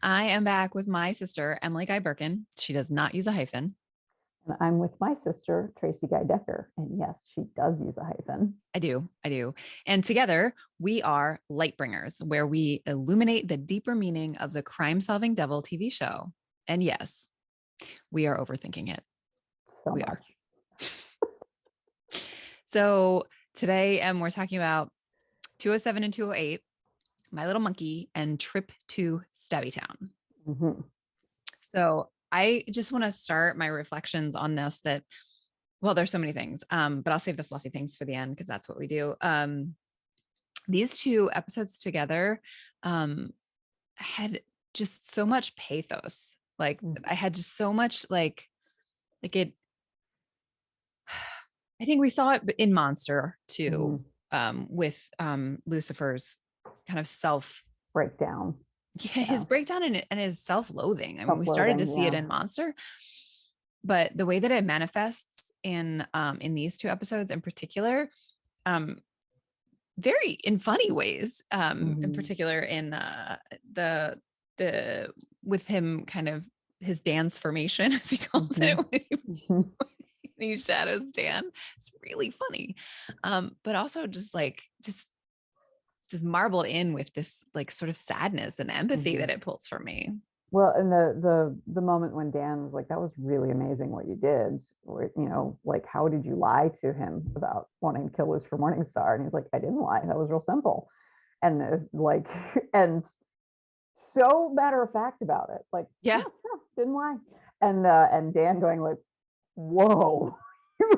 I am back with my sister, Emily Guy Birkin. She does not use a hyphen. And I'm with my sister, Tracie Guy Decker. And yes, she does use a hyphen. I do. I do. And together we are Lightbringers, where we illuminate the deeper meaning of the crime solving devil TV show. And yes, we are overthinking it. So We much. are. So today, we're talking about 207 and 208, My Little Monkey, and Trip to Stabby Town. Mm-hmm. So I just want to start my reflections on this well, there's so many things, but I'll save the fluffy things for the end because that's what we do. These two episodes together had just so much pathos. Like I had just so much like it. I think we saw it in Monster too, with Lucifer's kind of self breakdown. Yeah, his breakdown and his self-loathing. I mean, we started Self-loathing, to see it in Monster, but the way that it manifests in these two episodes in particular, very in funny ways, in particular in the with him kind of his dance formation, as he calls it, when he shadows Dan. It's really funny. But also just marbled in with this like sort of sadness and empathy that it pulls from me. Well, and the moment when Dan was like, that was really amazing what you did, or, you know, like, how did you lie to him about wanting to kill Lucifer Morningstar? And he's like, I didn't lie. That was real simple. And like, and so matter of fact about it. Like, yeah, didn't lie. And Dan going like, whoa,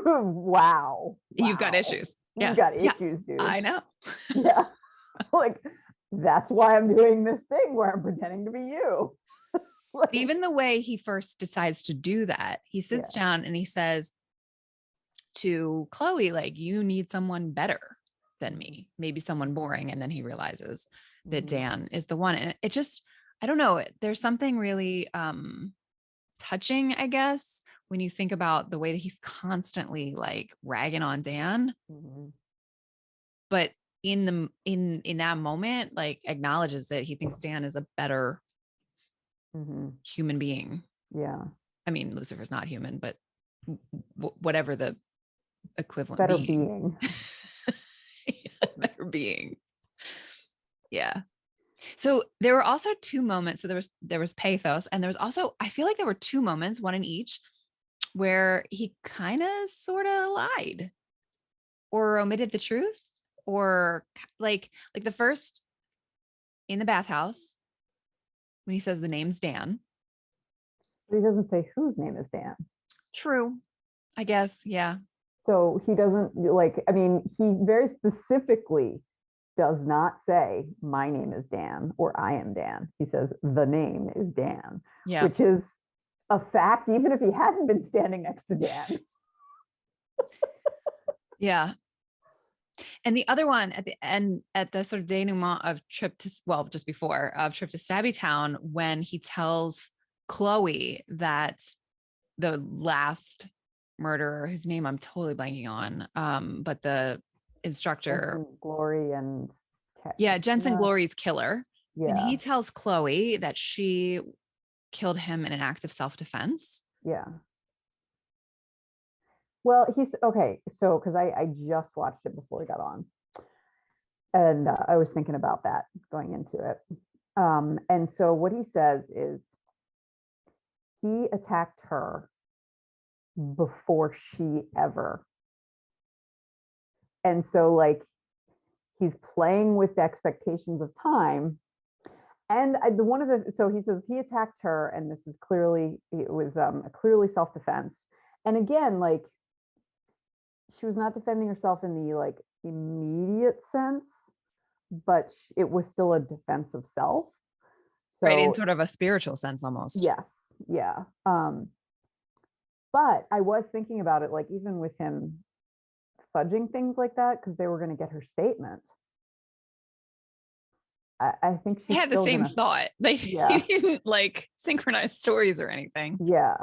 wow. You've got issues. Yeah. You've got issues, dude. I know. Yeah. Like, that's why I'm doing this thing where I'm pretending to be you. Like, even the way he first decides to do that, he sits down and he says to Chloe, like, you need someone better than me, maybe someone boring. And then he realizes that Dan is the one. And it just, I don't know, there's something really touching, I guess, when you think about the way that he's constantly like ragging on Dan. But in that moment, like, acknowledges that he thinks Dan is a better human being. Yeah. I mean, Lucifer's not human, but whatever the equivalent better being. Yeah, better being. Yeah. So there were also two moments. So there was pathos, and there was also, I feel like there were two moments, one in each, where he kind of sort of lied or omitted the truth, or like the first in the bathhouse when he says the name's Dan. But he doesn't say whose name is Dan. True. I guess. Yeah. So he doesn't, like, I mean, he very specifically does not say my name is Dan or I am Dan. He says the name is Dan, which is a fact, even if he hadn't been standing next to Dan. Yeah. And the other one at the end, at the sort of denouement of just before of Trip to Stabby Town, when he tells Chloe that the last murderer, his name I'm totally blanking on, but the instructor, Jensen Glory and Jensen Glory's killer. Yeah. And he tells Chloe that she killed him in an act of self-defense. Yeah. Well, he's okay. So, because I just watched it before we got on, and I was thinking about that going into it. And so what he says is he attacked her before she ever. And so, like, he's playing with the expectations of time. And so he says he attacked her, and this is clearly, it was clearly self-defense. And again, like, she was not defending herself in the like immediate sense, but it was still a defense of self. So, right, in sort of a spiritual sense almost. Yes. Yeah. But I was thinking about it, like, even with him fudging things like that, because they were going to get her statement. I think she had the same thought. They didn't like synchronize stories or anything. Yeah.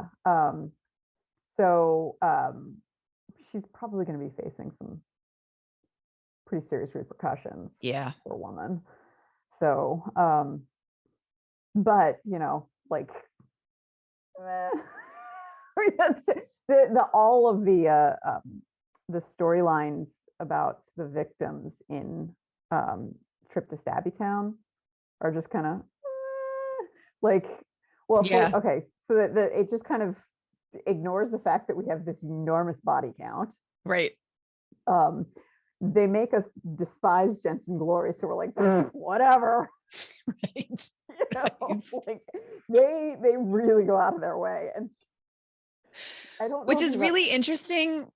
So she's probably going to be facing some pretty serious repercussions. Yeah. For a woman. So but like that's the all of the storylines about the victims in Trip to Stabby Town are just kind of like, well, Yeah. okay, so that it just kind of ignores the fact that we have this enormous body count. Right. They make us despise Jensen Glory, so we're like, whatever. Right. Like they really go out of their way, and I don't know. Which is really interesting.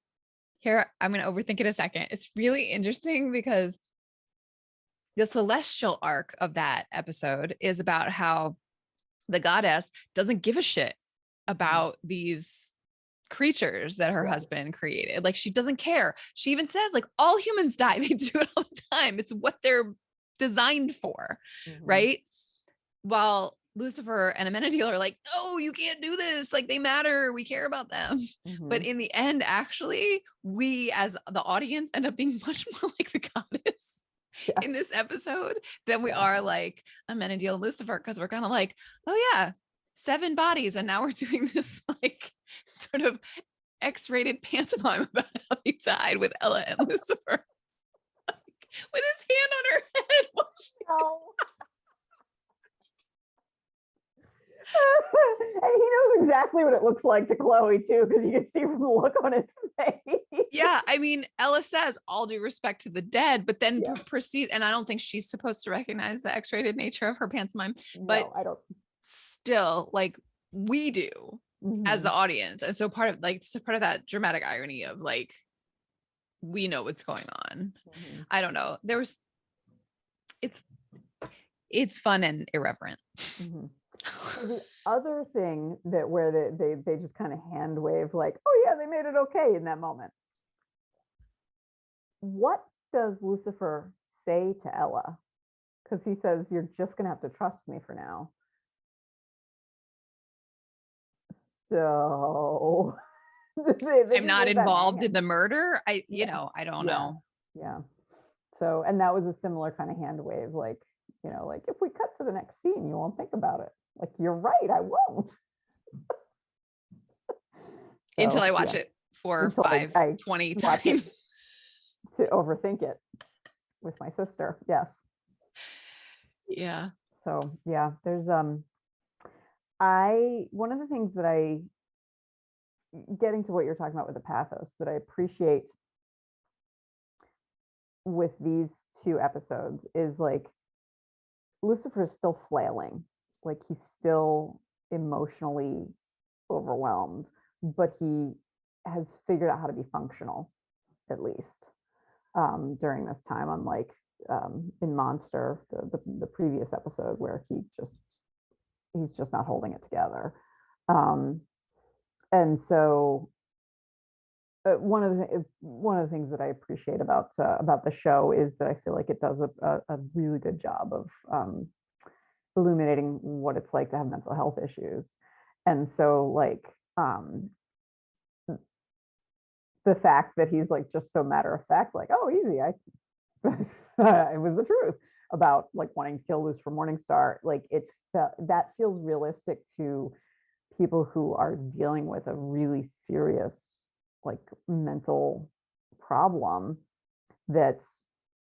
Here, I'm going to overthink it a second. It's really interesting because the celestial arc of that episode is about how the goddess doesn't give a shit about these creatures that her husband created. Like, she doesn't care. She even says, like, all humans die. They do it all the time. It's what they're designed for. Right. While Lucifer and Amenadiel are like, no, you can't do this. Like, they matter. We care about them. But in the end, actually, we as the audience end up being much more like the goddess in this episode than we are like Amenadiel and Lucifer, because we're kind of like, oh yeah, 7 bodies. And now we're doing this like sort of X-rated pantomime about how they died with Ella and Lucifer. Like, with his hand on her head. And he knows exactly what it looks like to Chloe too, because you can see from the look on his face. Yeah, I mean, Ella says all due respect to the dead, but then proceed, and I don't think she's supposed to recognize the X-rated nature of her pantomime, but no, I don't. Still, like, we do as the audience, and so part of that dramatic irony of like, we know what's going on. I don't know. It's fun and irreverent. So the other thing that where they just kind of hand wave like, oh yeah, they made it okay in that moment. What does Lucifer say to Ella? Because he says, you're just gonna have to trust me for now. So I'm not involved in the murder. I don't know. Yeah. So, and that was a similar kind of hand wave, like, like, if we cut to the next scene, you won't think about it. Like, you're right, I won't. Until I watch it 4, 5, 20 times. To overthink it with my sister. Yes. Yeah. So yeah, there's one of the things that getting to what you're talking about with the pathos that I appreciate with these 2 episodes is like, Lucifer is still flailing, like he's still emotionally overwhelmed, but he has figured out how to be functional, at least during this time, unlike in Monster, the previous episode, where he's just not holding it together. And so one of the things that I appreciate about the show is that I feel like it does a really good job of illuminating what it's like to have mental health issues. And so like the fact that he's like just so matter of fact, like, oh, easy, it was the truth about like wanting to kill Lucifer Morningstar. Like that feels realistic to people who are dealing with a really serious like mental problem, that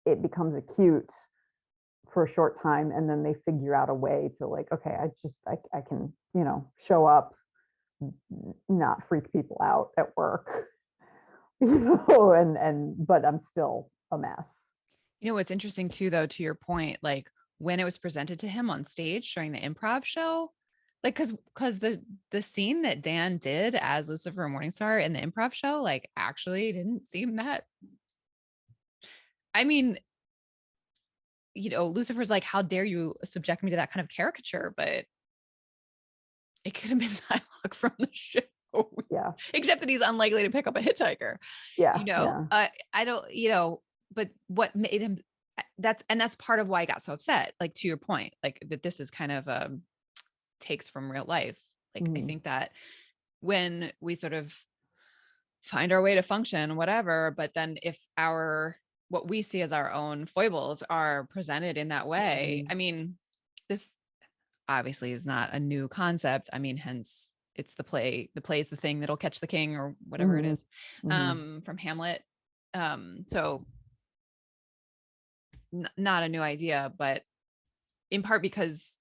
it becomes acute for a short time, and then they figure out a way to like, okay, I can show up, not freak people out at work, but I'm still a mess. What's interesting too, though, to your point, like when it was presented to him on stage during the improv show, like, because the scene that Dan did as Lucifer Morningstar in the improv show, like, actually didn't seem that. I mean, Lucifer's like, how dare you subject me to that kind of caricature? But it could have been dialogue from the show. Yeah. Except that he's unlikely to pick up a hitchhiker. Yeah. I don't, but what made him, that's part of why I got so upset. Like, to your point, like that this is kind of takes from real life. Like, I think that when we sort of find our way to function, whatever, but then if what we see as our own foibles are presented in that way, I mean, obviously is not a new concept. I mean, hence it's the play is the thing that'll catch the king or whatever it is, from Hamlet. So not a new idea, but in part because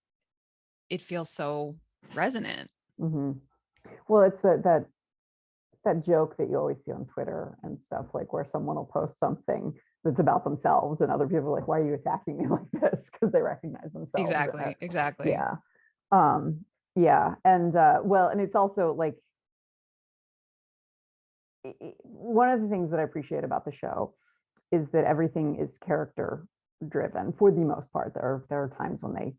it feels so resonant. Well, it's that joke that you always see on Twitter and stuff, like where someone will post something that's about themselves and other people are like, why are you attacking me like this? Because they recognize themselves. Exactly. Yeah. Yeah. And well, and it's also like one of the things that I appreciate about the show is that everything is character driven for the most part. There are times when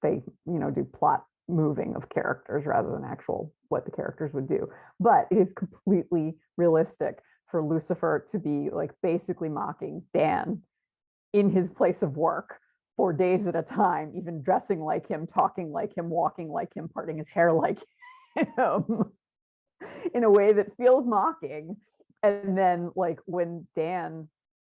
they do plot moving of characters rather than actual what the characters would do, but it is completely realistic for Lucifer to be like basically mocking Dan in his place of work for days at a time, even dressing like him, talking like him, walking like him, parting his hair like him, in a way that feels mocking. And then like when Dan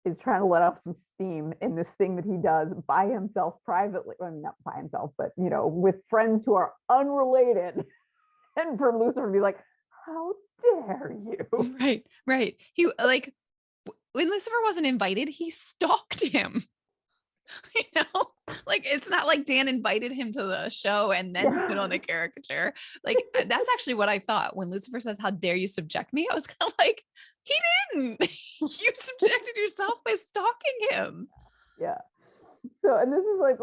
is trying to let off some steam in this thing that he does by himself privately, I mean, not by himself, but with friends who are unrelated, and for Lucifer to be like, how dare you? Right. He, like, when Lucifer wasn't invited, he stalked him. Like, it's not like Dan invited him to the show and then put on the caricature. Like, that's actually what I thought when Lucifer says, how dare you subject me? I was kind of like, he didn't. You subjected yourself by stalking him. Yeah. So, and this is like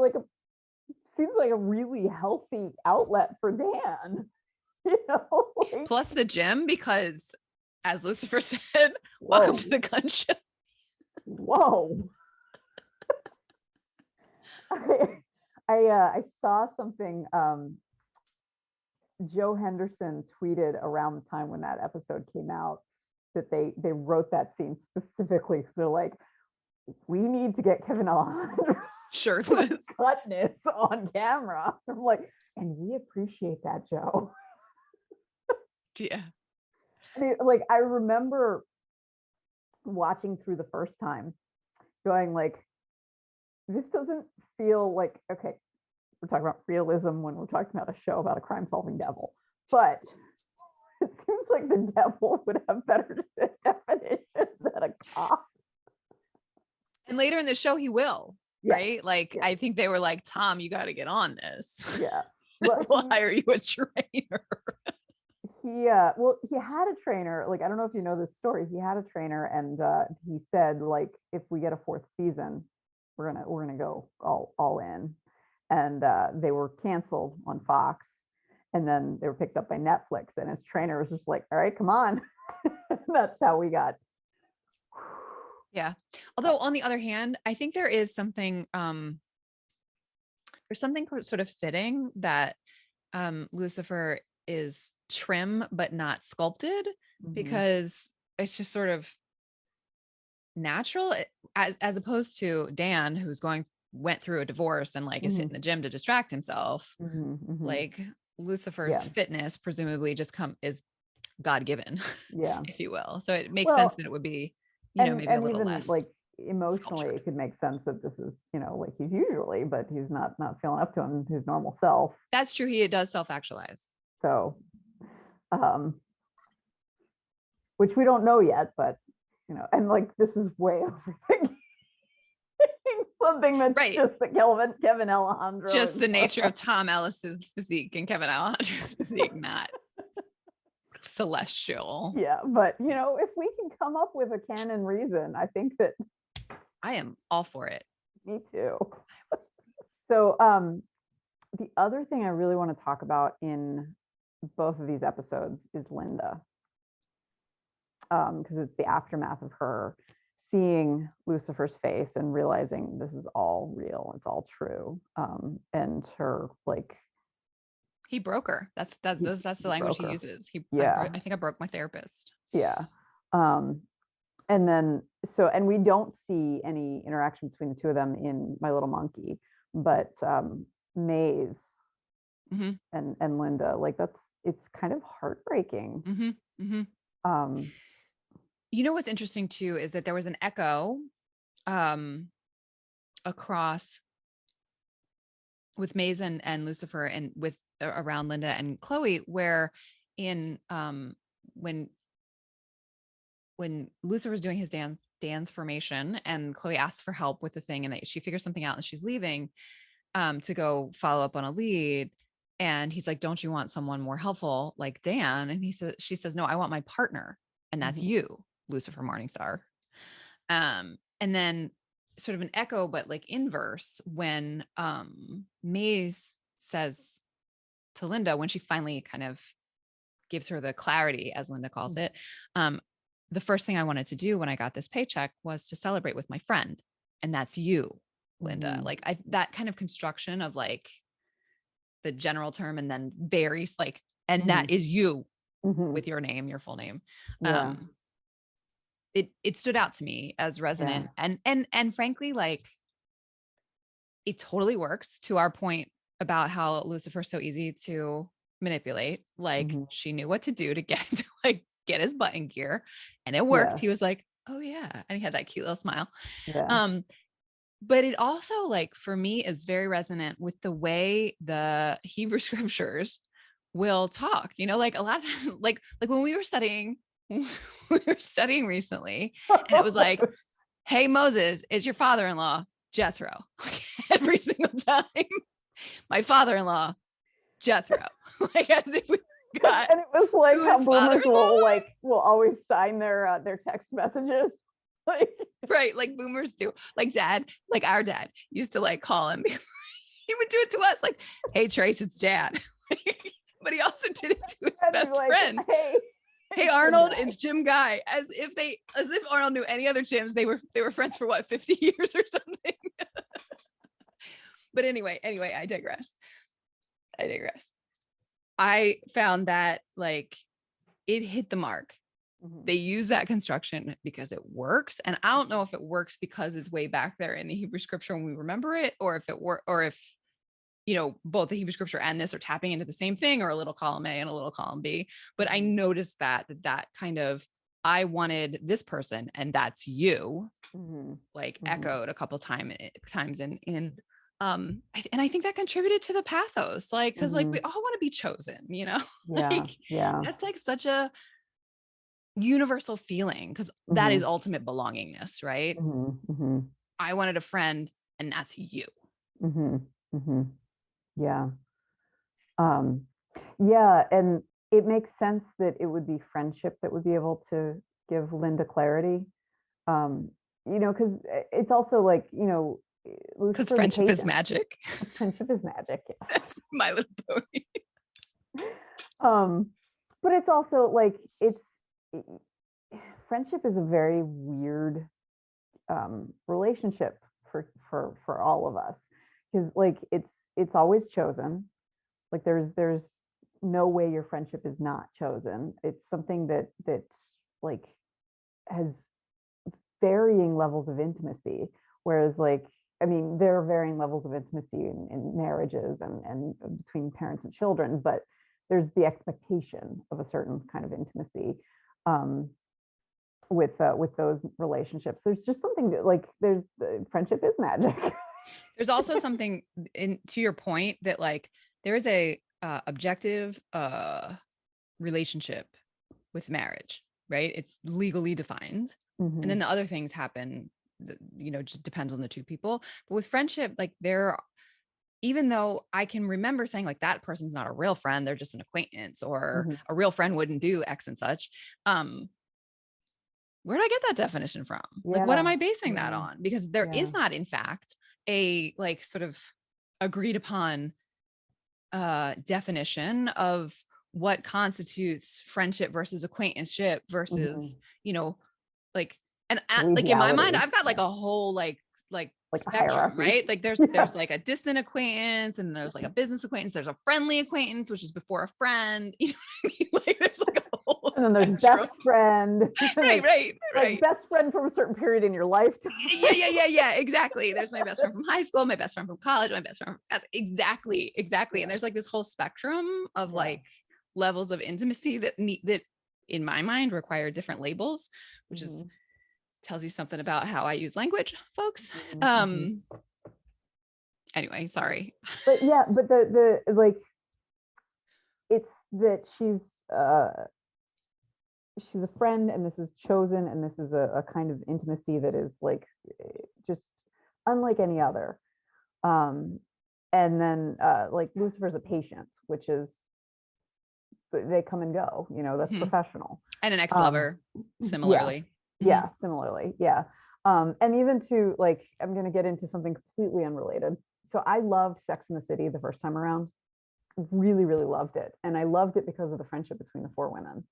seems like a really healthy outlet for Dan. Plus the gym, because as Lucifer said, welcome to the gun show. Whoa. I saw something Joe Henderson tweeted around the time when that episode came out that they wrote that scene specifically because they're like, we need to get Kevin Alejandro shirtless on camera. I'm like, and we appreciate that, Joe. Yeah. Like, I remember watching through the first time going like, this doesn't feel like, okay, we're talking about realism when we're talking about a show about a crime solving devil, but it seems like the devil would have better definition than a cop. And later in the show, he will, right? Like, I think they were like, Tom, you got to get on this. Yeah. We'll hire you a trainer. Well, he had a trainer. Like, I don't know if you know this story. He had a trainer, and he said, like, if we get a fourth season, we're gonna go all in. And they were canceled on Fox, and then they were picked up by Netflix. And his trainer was just like, "All right, come on." That's how we got. Yeah. Although on the other hand, I think there is something. There's something sort of fitting that Lucifer is trim but not sculpted, because it's just sort of natural, as opposed to Dan, who's went through a divorce and like is hitting the gym to distract himself. Like Lucifer's Fitness presumably is God-given, if you will. So it makes sense that it would be, maybe a little less like emotionally sculptured. It could make sense that this is, like he's usually, but he's not feeling up to his normal self. That's true. He does self-actualize. So, which we don't know yet, but and like this is way overthinking something that's just the Kevin Alejandro. Just the nature of Tom Ellis's physique and Kevin Alejandro's physique, not celestial. Yeah, but if we can come up with a canon reason, I think that I am all for it. Me too. So the other thing I really want to talk about in both of these episodes is Linda, because it's the aftermath of her seeing Lucifer's face and realizing this is all real, it's all true, and her like, he broke her. That's the language he uses. I think I broke my therapist. Yeah. And then and we don't see any interaction between the two of them in My Little Monkey, but Maze and Linda, like it's kind of heartbreaking. What's interesting too is that there was an echo across Maze and Lucifer and with around Linda and Chloe, where in when Lucifer's doing his dance formation and Chloe asks for help with the thing and she figures something out and she's leaving to go follow up on a lead. And he's like, don't you want someone more helpful like Dan? And she says, no, I want my partner. And that's you, Lucifer Morningstar. And then sort of an echo, but like inverse when Maze says to Linda, when she finally kind of gives her the clarity, as Linda calls it, the first thing I wanted to do when I got this paycheck was to celebrate with my friend. And that's you, Linda. Like that kind of construction of like the general term and then varies like, and that is you with your name, your full name. It stood out to me as resonant and frankly, like it totally works to our point about how Lucifer's so easy to manipulate. Like she knew what to do to get to like get his butt in gear and it worked. He was like, oh yeah. And he had that cute little smile. But it also like for me is very resonant with the way the Hebrew scriptures will talk, you know, like a lot of times, like when we were studying recently and it was like, hey, Moses, is your father-in-law Jethro? Like, every single time, my father-in-law, Jethro. Like as if we got. And it was like how boomers will always sign their text messages. Like, right, like boomers do. Like dad, like our dad used to like call him. He would do it to us, like, hey Trace, it's dad. But he also did it to his best friend. Hey Arnold, it's Jim Guy. As if Arnold knew any other Jims. They were friends for what, 50 years or something. But anyway, I digress. I found that like it hit the mark. They use that construction because it works. And I don't know if it works because it's way back there in the Hebrew scripture when we remember it, or if you know, both the Hebrew scripture and this are tapping into the same thing, or a little column A and a little column B. But I noticed that kind of, I wanted this person and that's you, like echoed a couple times in and I think that contributed to the pathos, like, cause like we all want to be chosen, you know, that's like such a universal feeling, because that is ultimate belongingness, right? I wanted a friend and that's you. And it makes sense that it would be friendship that would be able to give Linda clarity, you know, because it's also like, you know, because friendship is magic. Friendship is magic. Yes. That's My Little Pony. But it's also like friendship is a very weird relationship for all of us, because like it's always chosen. Like there's no way your friendship is not chosen. It's something that like has varying levels of intimacy, whereas like, I mean, there are varying levels of intimacy in marriages and between parents and children, but there's the expectation of a certain kind of intimacy with those relationships. There's just something that like friendship is magic. There's also something to your point that like there is a objective relationship with marriage, right? It's legally defined, and then the other things happen. You know, just depends on the two people. But with friendship, like even though I can remember saying like that person's not a real friend, they're just an acquaintance, or a real friend wouldn't do X and such. Where did I get that definition from? Like, what am I basing that on? Because there is not, in fact, a like sort of agreed upon definition of what constitutes friendship versus acquaintanceship versus, you know, like, and like in my mind, I've got like a whole like spectrum, right? Like there's like a distant acquaintance, and there's like a business acquaintance. There's a friendly acquaintance, which is before a friend. You know what I mean? Like there's like a whole and then there's best friend. right. Like best friend from a certain period in your lifetime. Yeah, exactly. There's my best friend from high school, my best friend from college, my best friend from, that's exactly. And there's like this whole spectrum of like levels of intimacy that in my mind require different labels, which is tells you something about how I use language, folks. Anyway, sorry. But yeah, but the like, it's that she's a friend, and this is chosen, and this is a kind of intimacy that is like just unlike any other. Um, and then like Lucifer's a patient, which is they come and go, that's Mhm. professional. And an ex-lover, Yeah, similarly. yeah, similarly, yeah. And even to like, I'm going to get into something completely unrelated. So I loved Sex in the City the first time around, really, really loved it. And I loved it because of the friendship between the four women.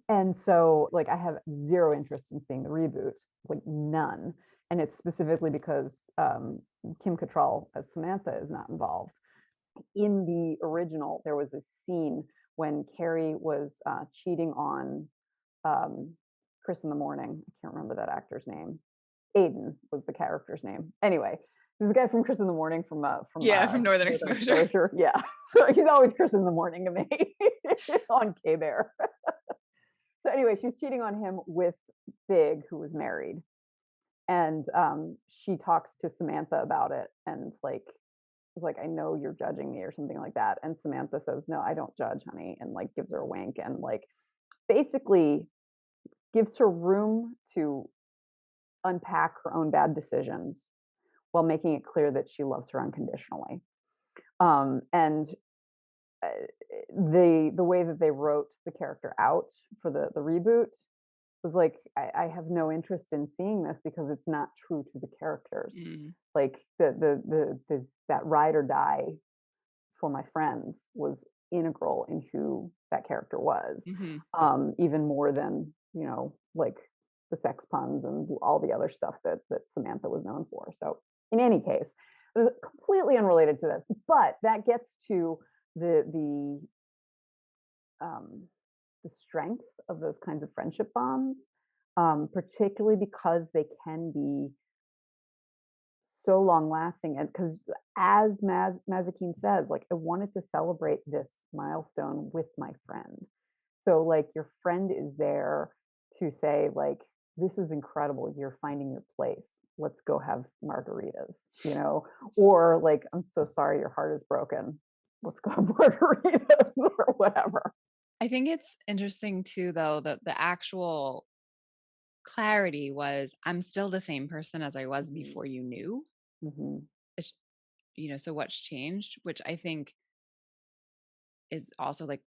And so like I have zero interest in seeing the reboot, like none. And it's specifically because Kim Cattrall as Samantha is not involved. In the original, there was a scene when Carrie was cheating on um, Chris in the Morning. I can't remember that actor's name. Aiden was the character's name. Anyway, this is the guy from Chris in the Morning from From Northern Exposure. Yeah, so he's always Chris in the Morning to me on K Bear. So anyway, she's cheating on him with Big, who was married, and she talks to Samantha about it, and like, I know you're judging me or something like that. And Samantha says, no, I don't judge, honey, and like gives her a wink and like basically gives her room to unpack her own bad decisions while making it clear that she loves her unconditionally. And the way that they wrote the character out for the reboot was like, I have no interest in seeing this because it's not true to the characters. Like that ride or die for my friends was integral in who that character was, even more than like the sex puns and all the other stuff that Samantha was known for. So in any case, it was completely unrelated to this, but that gets to the the strength of those kinds of friendship bonds, particularly because they can be so long lasting. And because as Mazikeen says, like, I wanted to celebrate this milestone with my friend. So like your friend is there to say like, this is incredible. You're finding your place. Let's go have margaritas, or like, I'm so sorry your heart is broken. Let's go have margaritas or whatever. I think it's interesting too, though, that the actual clarity was, I'm still the same person as I was before you knew. It's, so what's changed, which I think is also like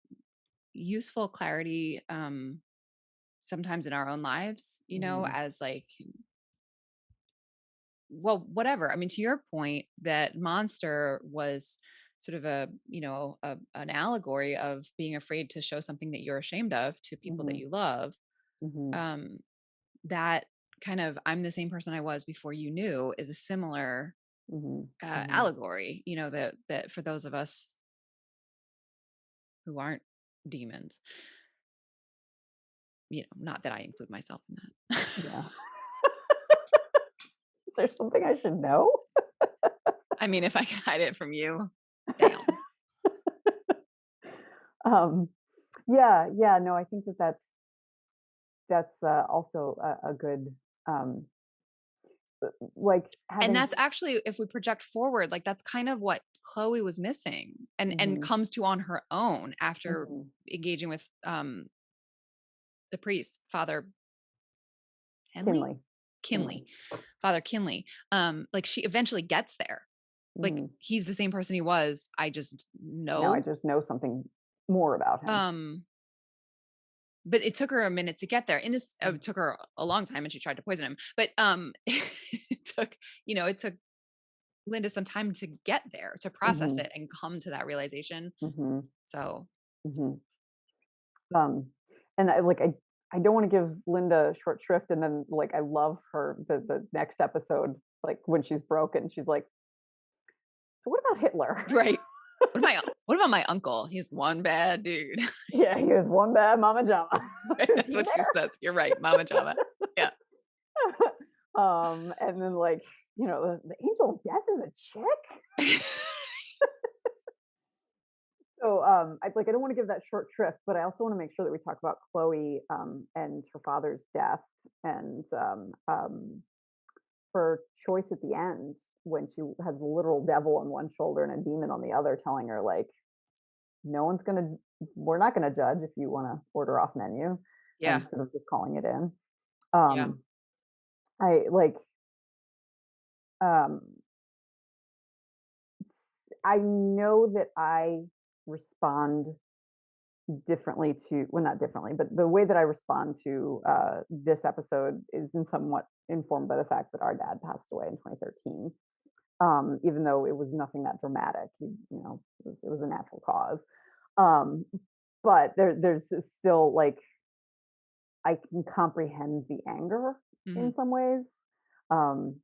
useful clarity sometimes in our own lives, as like, well, whatever. I mean, to your point, that monster was sort of an allegory of being afraid to show something that you're ashamed of to people that you love. That kind of, I'm the same person I was before you knew, is a similar allegory, that for those of us who aren't demons, not that I include myself in that. Yeah. Is there something I should know? I mean, if I can hide it from you, damn. Yeah, no, I think that's also a good, like, and that's actually, if we project forward, like, that's kind of what Chloe was missing, and comes to on her own after engaging with the priest, Father Kinley, Father Kinley. Like, she eventually gets there. Like, he's the same person he was. I just know. Now I just know something more about him. But it took her a minute to get there. It took her a long time, and she tried to poison him. But it took Linda some time to get there, to process it and come to that realization. So, and I don't want to give Linda short shrift, and then like, I love her the next episode, like when she's broken, she's like, so what about Hitler? Right. What about my uncle? He's one bad dude. Yeah, he was one bad Mama Jama. That's what she says. You're right, Mama Jama. Yeah. And then like, the angel of death is a chick. So I don't want to give that short shrift, but I also want to make sure that we talk about Chloe and her father's death, and her choice at the end when she has a literal devil on one shoulder and a demon on the other, telling her like, no one's gonna, we're not gonna judge if you want to order off menu, Yeah. instead of just calling it in. Yeah. Um, I like, um, I know that I respond differently to, well, not differently, but the way that I respond to this episode is in somewhat informed by the fact that our dad passed away in 2013. Even though it was nothing that dramatic, it was a natural cause. Um, but there's still like, I can comprehend the anger Hmm. in some ways. Um,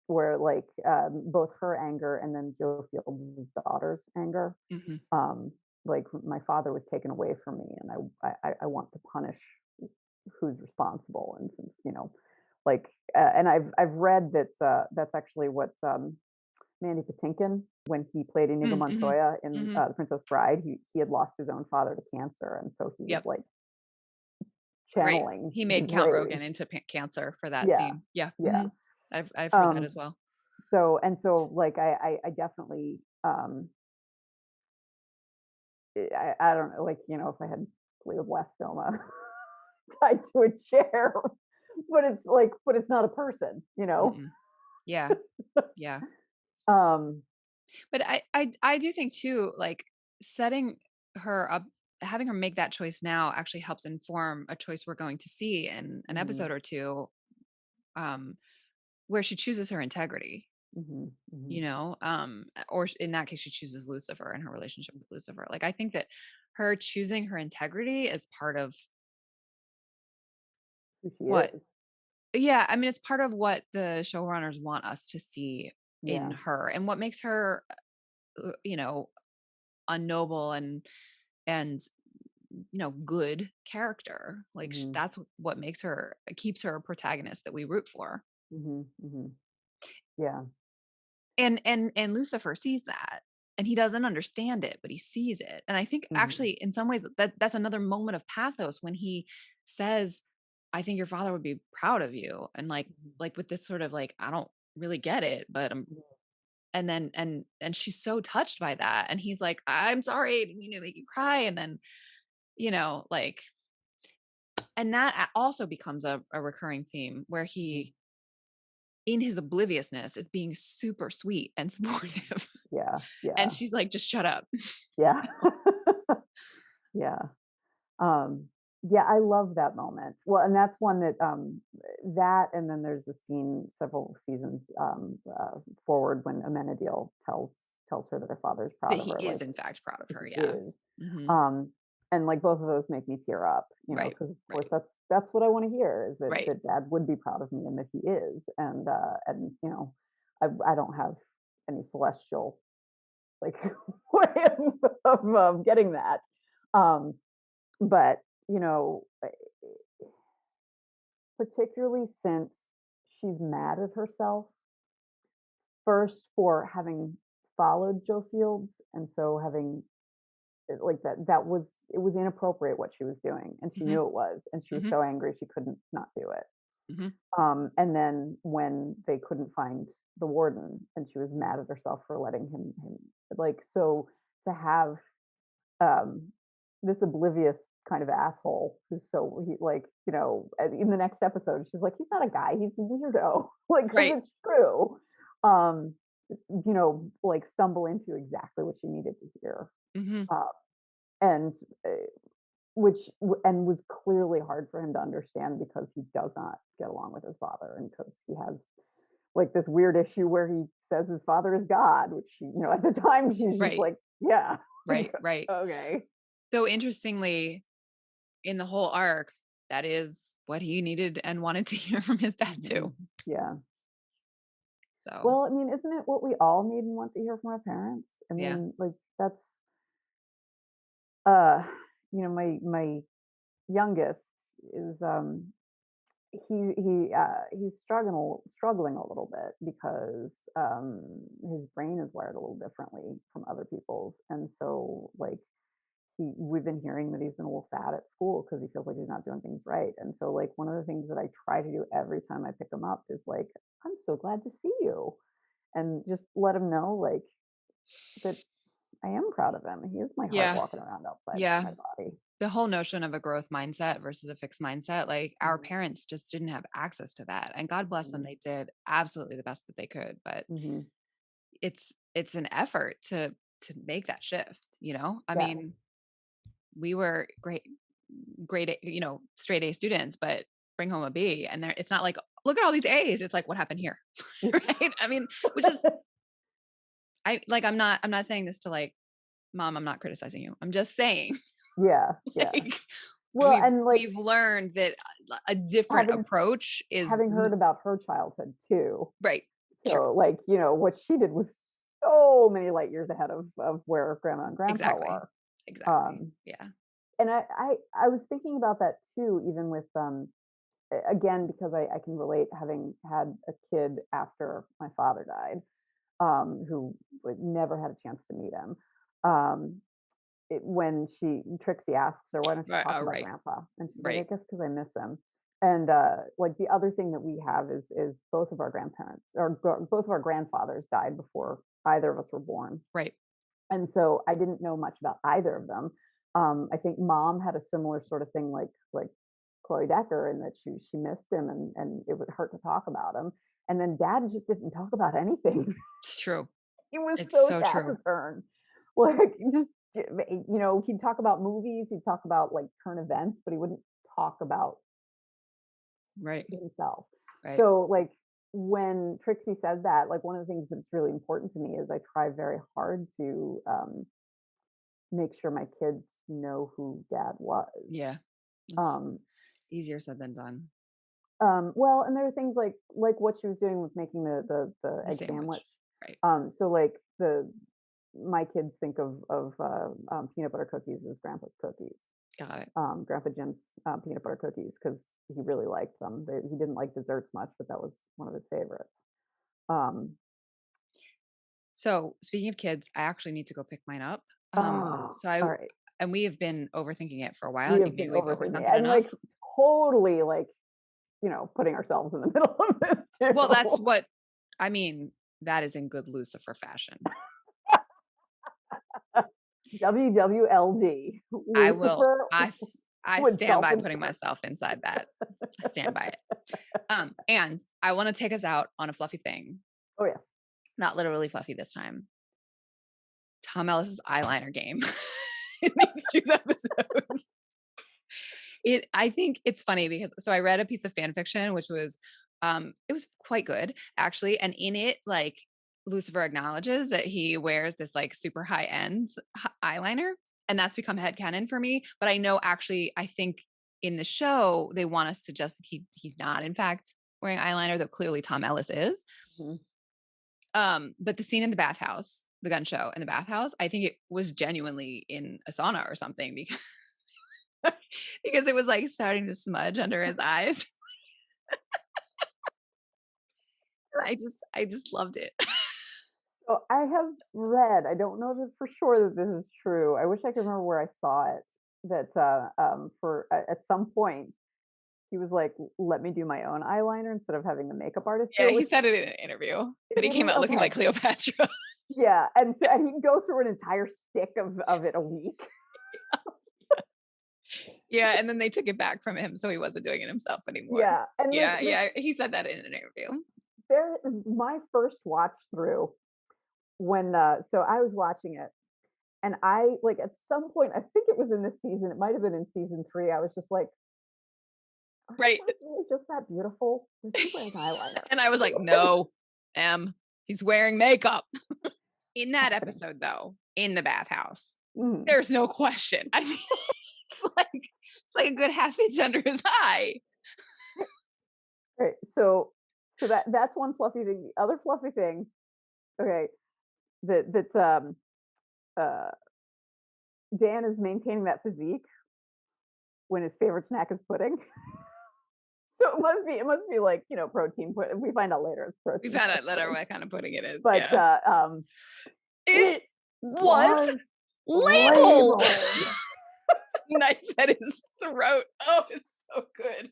where like both her anger and then Joe Fields' daughter's anger. Hmm. Um, like my father was taken away from me, and I want to punish who's responsible. And since like, and I've read that that's actually what Mandy Patinkin, when he played Inigo Hmm. Montoya in Hmm. The Princess Bride, he had lost his own father to cancer, and so he was Yep. like Right. channeling He his made Count rage. Rogan into cancer for that Yeah, scene. Yeah. yeah. Hmm. I've heard that Um, as well. so like I definitely I don't know, like, if I had glioblastoma tied to a chair, but it's not a person, you know? Mm-mm. Yeah. Yeah. Um, But I do think too, like setting her up, having her make that choice now actually helps inform a choice we're going to see in an mhm, episode or two, um, where she chooses her integrity, mhm, mhm. or in that case, she chooses Lucifer and her relationship with Lucifer. Like I think that her choosing her integrity is part of Who she what, is. yeah, I mean, it's part of what the showrunners want us to see in Yeah. her and what makes her, you know, a noble and good character. Like Mhm, that's what makes her, keeps her a protagonist that we root for. mhm, mhm. Yeah. And Lucifer sees that, and he doesn't understand it, but he sees it. And I think Mhm, actually in some ways that's another moment of pathos when he says, I think your father would be proud of you. And mhm, like with this sort of like, I don't really get it, but mhm, and then and she's so touched by that. And he's like, I'm sorry, I didn't mean to make you cry. And then, like, and that also becomes a recurring theme where mhm. he, in his obliviousness, is being super sweet and supportive. Yeah, And yeah, she's like, just shut up. yeah. Yeah. Um, yeah, I love that moment. Well, and that's one that that, and then there's the scene several seasons forward when Amenadiel tells her that her father is That proud of he her, is like in fact proud of that her. he Yeah. is. Hmm. Um, and like both of those make me tear up, Right. because of course Right. that's what I want to hear, is that Right. dad would be proud of me and that he is, and I don't have any celestial like way of getting that. Um, but you know, particularly since she's mad at herself first for having followed Joe Fields, and so having like that was, it was inappropriate what she was doing, and she Hmm. knew it was, and she was Hmm. so angry she couldn't not do it. Hmm. And then when they couldn't find the warden, and she was mad at herself for letting him like, so to have um, this oblivious kind of asshole who's so like, in the next episode she's like, he's not a guy, he's a weirdo, like, because Right. it's true. um like stumble into exactly what she needed to hear. Hmm. uh, and which and was clearly hard for him to understand, because he does not get along with his father, and because he has like this weird issue where he says his father is God, which at the time she's just Right. like, yeah, like, Right. Right. okay. So interestingly, in the whole arc, that is what he needed and wanted to hear from his dad Mhm. too. Yeah. So Well, I mean, isn't it what we all need and want to hear from our parents? I yeah. mean, like that's uh my youngest is he's struggling a little bit because his brain is wired a little differently from other people's, and so like we've been hearing that he's been a little sad at school because he feels like he's not doing things right. And so like one of the things that I try to do every time I pick him up is like, I'm so glad to see you. And just let him know like that I am proud of him. He is my heart Yeah. walking around outside Yeah. my body. The whole notion of a growth mindset versus a fixed mindset, like our Mhm. parents just didn't have access to that. And God bless them, Mhm. they did absolutely the best that they could. But Mhm. it's an effort to make that shift, you know? I Yes. mean, we were great, straight A students, but bring home a B. And there it's not like, look at all these A's. It's like, what happened here? Right. I mean, which is I'm not saying this to like, mom, I'm not criticizing you. I'm just saying Yeah. Yeah. like Well, and like we've learned that a different having approach is having heard about her childhood too. right. True. So like, what she did was so many light years ahead of where grandma and grandpa Exactly. were. Exactly. Yeah. And I was thinking about that too, even with again, because I can relate having had a kid after my father died, who never had a chance to meet him. Um, when Trixie asks her, "Why don't you Right. talk Oh, about right. Grandpa?" And she's like, "I Right. guess because I miss him." And like the other thing that we have is both of our grandparents or both of our grandfathers died before either of us were born, Right. and so I didn't know much about either of them. I think mom had a similar sort of thing like Chloe Decker in that she missed him and it would hurt to talk about him. And then dad just didn't talk about anything. It's true. He was It's so so true. taciturn. Like just he'd talk about movies, he'd talk about like current events, but he wouldn't talk about Right. himself. Right. So like when Trixie said that, like one of the things that's really important to me is I try very hard to make sure my kids know who dad was. Yeah. It's Um, easier said than done. well, and there are things like what she was doing with making the The egg sandwich. sandwich. Right. So like my kids think of peanut butter cookies as grandpa's cookies. Got it. Grandpa Jim's peanut butter cookies because he really liked them. He didn't like desserts much, but that was one of his favorites. Um, So speaking of kids, I actually need to go pick mine up. oh, So I all right. and we have been overthinking it for a while. We I have think been maybe we've overthinking overthunk it and enough. like totally like putting ourselves in the middle of this too. Well, that's what I mean. That is in good Lucifer fashion. WWLD. I will. Lucifer I would stand by putting self-insert. myself inside that. I stand by it. And I want to take us out on a fluffy thing. Oh yes. Not literally fluffy this time. Tom Ellis's eyeliner game in these two episodes. I think it's funny because I read a piece of fan fiction which was it was quite good actually, and in it like Lucifer acknowledges that he wears this like super high end eyeliner, and that's become headcanon for me. But I know actually I think in the show they want us to suggest that he's not in fact wearing eyeliner, though clearly Tom Ellis is. Mhm. But the scene in the bathhouse, the gun show in the bathhouse, I think it was genuinely in a sauna or something because because it was like starting to smudge under his eyes. I just loved it. So I have read, I don't know that for sure that this is true. I wish I could remember where I saw it. That for at some point he was like, "Let me do my own eyeliner instead of having the makeup artist do Yeah, it." he Which said it in an interview that he did came he? out looking Okay, like Cleopatra. yeah, and he'd go through an entire stick of it a week. Yeah, and then they took it back from him, so he wasn't doing it himself anymore. Yeah, and like Yeah, yeah, he said that in an interview. there, my first watch through when so I was watching it. And I like at some point, I think it was in this season, it might have been in season 3, I was just like, "Are his Right. eyes really just that beautiful? Or is he wearing eyeliner?" And I was like, "No, he's wearing makeup." In that episode though, in the bathhouse, Mhm. there's no question. I mean, it's like a good half inch under his eye. Right, so that's one fluffy thing. The other fluffy thing, okay, that's, uh, Dan is maintaining that physique when his favorite snack is pudding. So it must be like, protein pudding. We find out later it's We protein found out later pudding. what kind of pudding it is. But, Yeah. It it was was Labeled. Labeled. Knife at his throat. Oh, it's so good.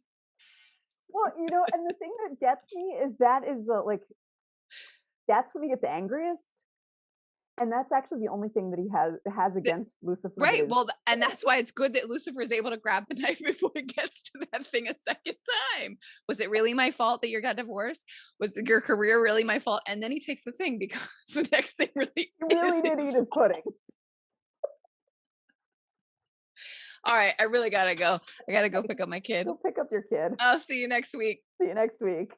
Well, you know, and the thing that gets me is that is like, that's when he gets angriest. And that's actually the only thing that he has against Lucifer. Right. Well, and that's why it's good that Lucifer is able to grab the knife before it gets to that thing a second time. Was it really my fault that you got divorced? Was your career really my fault? And then he takes the thing because the next thing really he really did eat his pudding. All right, I really gotta go. I gotta go pick up my kid. Go pick up your kid. I'll see you next week. See you next week.